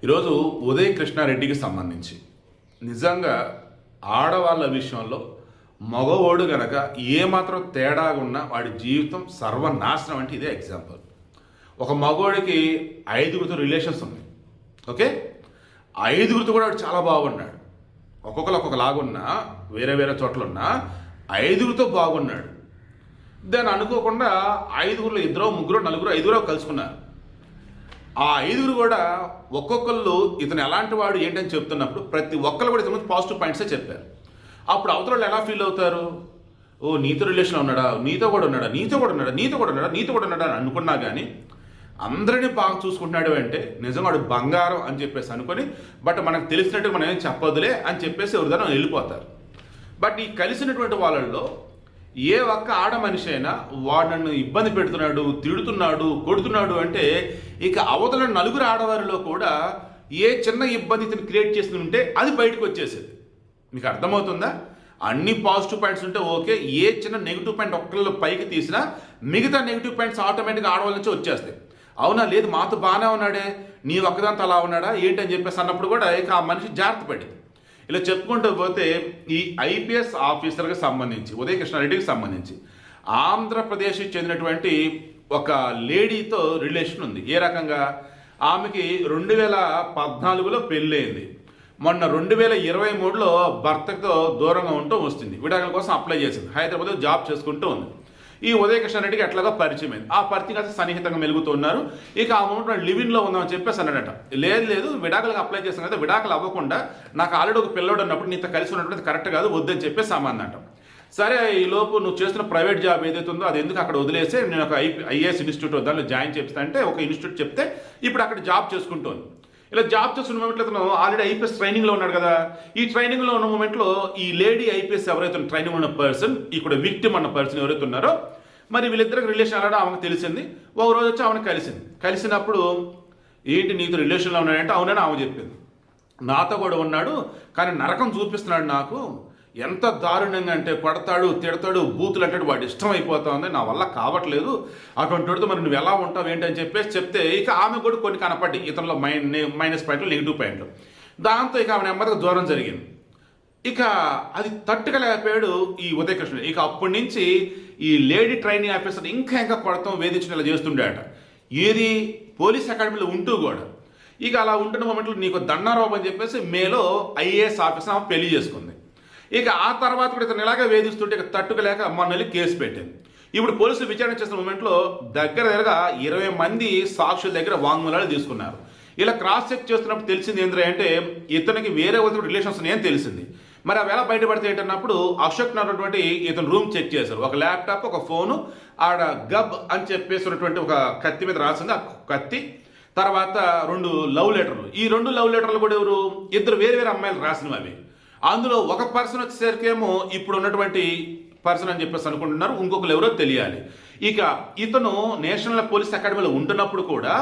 ఈరోజు ఉదయ్ కృష్ణారెడ్డికి సంబంధించి నిజంగా ఆడవాళ్ళ విషయంలో మగవాడు గనక ఏమాత్రం తేడాగా ఉన్నా వాడి జీవితం సర్వనాశనం అంటే ఇదే ఎగ్జాంపుల్. ఒక మగవాడికి 5గురితో రిలేషన్స్ ఉన్నాయి. ఓకే, 5గురితో కూడా వాడు చాలా బాగున్నాడు. ఒక్కొక్కరు ఒక్కొక్కలాగున్నా వేరే వేరే చోట్ల ఉన్నా 5గురితో బాగున్నాడు. దాన్ని అనుకోకుండా 5గురిలో 2, 3, 4, 5 కలుసుకున్నారు. ఆ 5గురు కూడా ఒక్కొక్కళ్ళు ఇతను ఎలాంటి వాడు ఏంటని చెప్తున్నప్పుడు ప్రతి ఒక్కరు కూడా ఇతను పాజిటివ్ పాయింట్సే చెప్పారు. అప్పుడు అవతల వాళ్ళు ఎలా ఫీల్ అవుతారు? ఓ నీతో రిలేషన్లో ఉన్నాడా, నీతో కూడా ఉన్నాడా, నీతో కూడా ఉన్నాడా, నీతో కూడా ఉన్నాడా, నీతో కూడా ఉన్నాడా అని అనుకున్నా కానీ అందరినీ బాగా చూసుకుంటున్నాడు అంటే నిజంగా వాడు బంగారం అని చెప్పేసి అనుకొని బట్ మనకు తెలిసినట్టు మనం ఏం చెప్పొద్దులే అని చెప్పేసి ఎవరిదాన్ని వెళ్ళిపోతారు. బట్ ఈ కలిసినటువంటి వాళ్ళల్లో ఏ ఒక్క ఆడ మనిషి అయినా వాడు నన్ను ఇబ్బంది పెడుతున్నాడు, తిడుతున్నాడు, కొడుతున్నాడు అంటే ఇక అవతల 4 ఆడవారిలో కూడా ఏ చిన్న ఇబ్బంది ఇతను క్రియేట్ చేసి ఉంటే అది బయటకు వచ్చేసేది. మీకు అర్థమవుతుందా? అన్ని పాజిటివ్ పాయింట్స్ ఉంటే ఓకే, ఏ చిన్న నెగిటివ్ పాయింట్ ఒక్కళ్ళు పైకి తీసినా మిగతా నెగిటివ్ పాయింట్స్ ఆటోమేటిక్గా ఆడవాళ్ళ నుంచి వచ్చేస్తాయి. అవునా, లేదు మాతో బాగానే ఉన్నాడే, నీ ఒక్కదాంతో అలా ఉన్నాడా ఏంటని చెప్పేసి అన్నప్పుడు కూడా ఇక ఆ మనిషి జాగ్రత్త పడింది. ఇలా చెప్పుకుంటూ పోతే ఈ ఐపీఎస్ ఆఫీసర్కి సంబంధించి ఉదయ్ కృష్ణారెడ్డికి సంబంధించి ఆంధ్రప్రదేశ్కి చెందినటువంటి ఒక లేడీతో రిలేషన్ ఉంది. ఏ రకంగా? ఆమెకి 2014లో పెళ్ళయింది. మొన్న 2023లో భర్తతో దూరంగా ఉంటూ వస్తుంది. విడాకుల కోసం అప్లై చేసింది. హైదరాబాద్లో జాబ్ చేసుకుంటూ ఉంది. ఈ ఉదయ్ కృష్ణారెడ్డికి ఎట్లాగా పరిచయం అయింది. ఆ పరిచయం కాస్త సన్నిహితంగా మెలుగుతూ ఉన్నారు. ఇక ఆ మూమెంట్ లివిన్లో ఉందామని చెప్పేసి అన్నాడట. లేదు విడాకులకు అప్లై చేస్తాను కదా, విడాకులు అవ్వకుండా నాకు ఆల్రెడీ ఒక పిల్లడు అన్నప్పుడు నీతో కలిసి ఉన్నటువంటి కరెక్ట్ కాదు, వద్దని చెప్పేసి అన్నట. సరే, ఈ లోపు నువ్వు చేస్తున్న ప్రైవేట్ జాబ్ ఏదైతే ఉందో అది ఎందుకు అక్కడ వదిలేసి నేను ఒక ఐఏఎస్ ఇన్స్టిట్యూట్ దానిలో జాయిన్ చేపిస్తా అంటే ఒక ఇన్స్టిట్యూట్ చెప్తే ఇప్పుడు అక్కడ జాబ్ చేసుకుంటోంది. ఇలా జాబ్ చేస్తున్న మూమెంట్లో అతను ఆల్రెడీ ఐపీఎస్ ట్రైనింగ్లో ఉన్నాడు కదా. ఈ ట్రైనింగ్లో ఉన్న మూమెంట్లో ఈ లేడీ ఐపీఎస్ ఎవరైతే ట్రైనింగ్ ఉన్న పర్సన్, ఇక్కడ విక్టిమ్ అన్న పర్సన్ ఎవరైతే ఉన్నారో మరి వీళ్ళిద్దరికి రిలేషన్ అలాడో ఆమెకు తెలిసింది. ఒక రోజు వచ్చి ఆమెను కలిసినప్పుడు ఏంటి నీతో రిలేషన్లో ఉన్నాడంటే అవునని ఆమె చెప్పింది. నాతో కూడా ఉన్నాడు కానీ నరకం చూపిస్తున్నాడు నాకు, ఎంత దారుణంగా అంటే కొడతాడు, తిడతాడు, బూతులు అంటాడు, వాడు ఇష్టం అయిపోతా ఉంది, నా వల్ల కావట్లేదు, అటువంటి వాడితో మరి నువ్వు ఎలా ఉంటావు ఏంటని చెప్పేసి చెప్తే ఇక ఆమె కూడా కొన్ని కనపడ్డాయి ఇతనిలో మైనస్ పాయింట్లు, నెగిటివ్ పాయింట్లు. దాంతో ఇక ఆమె నెమ్మదిగా దూరం జరిగింది. ఇక అది తట్టుకోలేకపోయాడు ఈ ఉదయకృష్ణ. ఇక అప్పటి నుంచి ఈ లేడీ ట్రైనింగ్ ఆఫీసర్ ఇంకా కొడతాం, వేధించడం ఇలా చేస్తుండేట. ఏది పోలీస్ అకాడమీలో ఉంటూ కూడా. ఇక అలా ఉంటున్న మూమెంట్లో నీకు దండారావు అని చెప్పేసి మేలో ఐఏఎస్ ఆఫీసర్ ఆమె పెళ్లి చేసుకుంది. ఇక ఆ తర్వాత కూడా ఇతను ఇలాగే వేధిస్తుంటే ఇక తట్టుకోలేక మొన్న వెళ్ళి కేసు పెట్టింది. ఇప్పుడు పోలీసులు విచారణ చేసిన మూమెంట్లో దగ్గరగా 20 మంది సాక్షుల దగ్గర వాంగ్మూలాలు తీసుకున్నారు. ఇలా క్రాస్ చెక్ చేస్తున్నప్పుడు తెలిసింది ఏంటంటే ఇతనికి వేరే వాళ్ళతో రిలేషన్స్ ఉన్నాయని తెలిసింది. మరి అవి ఎలా బయటపడితే ఏంటన్నప్పుడు అశోక్ నగర్ ఇతను రూమ్ చెక్ చేశారు. ఒక ల్యాప్టాప్, ఒక ఫోను, ఆడ గబ్ అని చెప్పేసినటువంటి ఒక కత్తి మీద రాసింది. ఆ కత్తి తర్వాత 2 లవ్ లెటర్లు. ఈ 2 లవ్ లెటర్లు కూడా ఎవరు? 2 వేరు అమ్మాయిలు రాసినవి అవి. అందులో ఒక పర్సన్ వచ్చేసరికేమో ఇప్పుడు ఉన్నటువంటి పర్సన్ అని చెప్పేసి అనుకుంటున్నారు, ఇంకొకరు ఎవరో తెలియాలి. ఇక ఇతను నేషనల్ పోలీస్ అకాడమీలో ఉంటున్నప్పుడు కూడా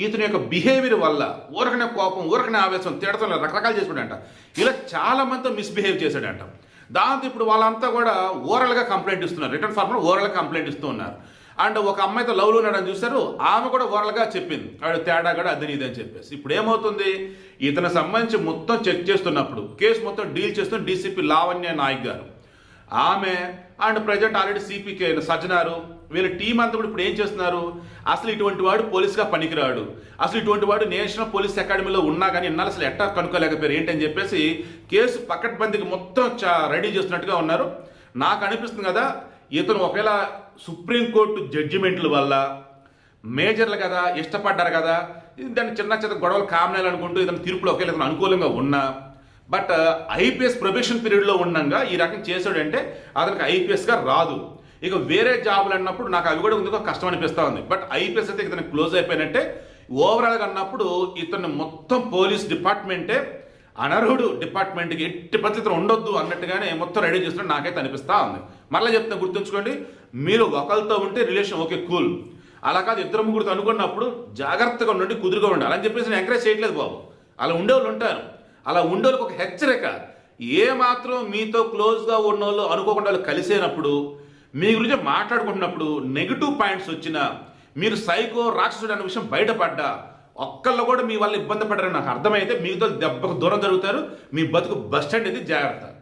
ఇతని యొక్క బిహేవియర్ వల్ల ఊరకనే కోపం, ఊరకనే ఆవేశం, తిడతం రకరకాలు చేసుకుంటాడంట. ఇలా చాలా మందితో మిస్బిహేవ్ చేశాడంట. దాంతో ఇప్పుడు వాళ్ళంతా కూడా ఓరల్గా కంప్లైంట్ ఇస్తున్నారు. రిటర్న్ ఫార్మ్లో ఓరల్గా కంప్లైంట్ ఇస్తూ ఉన్నారు. అండ్ ఒక అమ్మాయితో లవ్లో ఉన్నాడని చూశారు, ఆమె కూడా ఓరల్గా చెప్పింది ఆవిడ తేడాగా అది ఇది అని చెప్పేసి. ఇప్పుడు ఏమవుతుంది, ఇతను సంబంధించి మొత్తం చెక్ చేస్తున్నప్పుడు కేసు మొత్తం డీల్ చేస్తున్న డీసీపీ లావణ్య నాయక్ గారు, ఆమె and present already CPK Sajjanar, వీళ్ళ టీం అంతా కూడా ఇప్పుడు ఏం చేస్తున్నారు, అసలు ఇటువంటి వాడు పోలీస్గా పనికిరాడు, అసలు ఇటువంటి వాడు నేషనల్ పోలీస్ అకాడమీలో ఉన్నా కానీ ఇన్నాళ్ళు అసలు ఎట్టా కనుక్కోలేకపోయారు ఏంటని చెప్పేసి కేసు పకడ్బందీకి మొత్తం రెడీ చేస్తున్నట్టుగా ఉన్నారు. నాకు అనిపిస్తుంది కదా, ఇతను ఒకవేళ సుప్రీంకోర్టు జడ్జిమెంట్ల వల్ల మేజర్లు కదా, ఇష్టపడ్డారు కదా, దాన్ని చిన్న గొడవలు కామనాలు అనుకుంటూ ఇతను తీర్పులో ఒకవేళ ఇతను అనుకూలంగా ఉన్నా బట్ ఐపీఎస్ ప్రొబేషన్ పీరియడ్లో ఉండగా ఈ రకం చేశాడంటే అతనికి ఐపీఎస్గా రాదు. ఇక వేరే జాబులు అన్నప్పుడు నాకు అవి కూడా ఎందుకో కష్టం అనిపిస్తూ ఉంది. బట్ ఐపీఎస్ అయితే ఇతను క్లోజ్ అయిపోయినట్టే. ఓవరాల్గా అన్నప్పుడు ఇతను మొత్తం పోలీస్ డిపార్ట్మెంటే అనర్హుడు, డిపార్ట్మెంట్కి ఎట్టి పరిస్థితులు ఉండొద్దు అన్నట్టుగానే మొత్తం రెడీ చేస్తున్నట్టు నాకైతే అనిపిస్తూ ఉంది. మరలా చెప్తున్నా, గుర్తుంచుకోండి, మీరు ఒకరితో ఉంటే రిలేషన్ ఓకే కూల్, అలా కాదు 2, 3 అనుకున్నప్పుడు జాగ్రత్తగా ఉండండి, కుదురుగా ఉండాలి అని చెప్పేసి నేను ఎంకరేజ్ చేయట్లేదు బాబు. అలా ఉండేవాళ్ళు ఉంటారు. అలా ఉండేవాళ్ళకి ఒక హెచ్చరిక, ఏ మాత్రం మీతో క్లోజ్గా ఉన్న వాళ్ళు అనుకోకుండా వాళ్ళు కలిసేనప్పుడు మీ గురించి మాట్లాడుకుంటున్నప్పుడు నెగిటివ్ పాయింట్స్ వచ్చినా, మీరు సైకో రాక్షసుడు అనే విషయం బయటపడ్డా ఒక్కళ్ళు కూడా మీ వల్ల ఇబ్బంది పడరని నాకు అర్థమైతే మీతో దెబ్బకు దూరం జరుగుతారు. మీ బతుకు బస్ స్టాండ్ ఇది, జాగ్రత్త.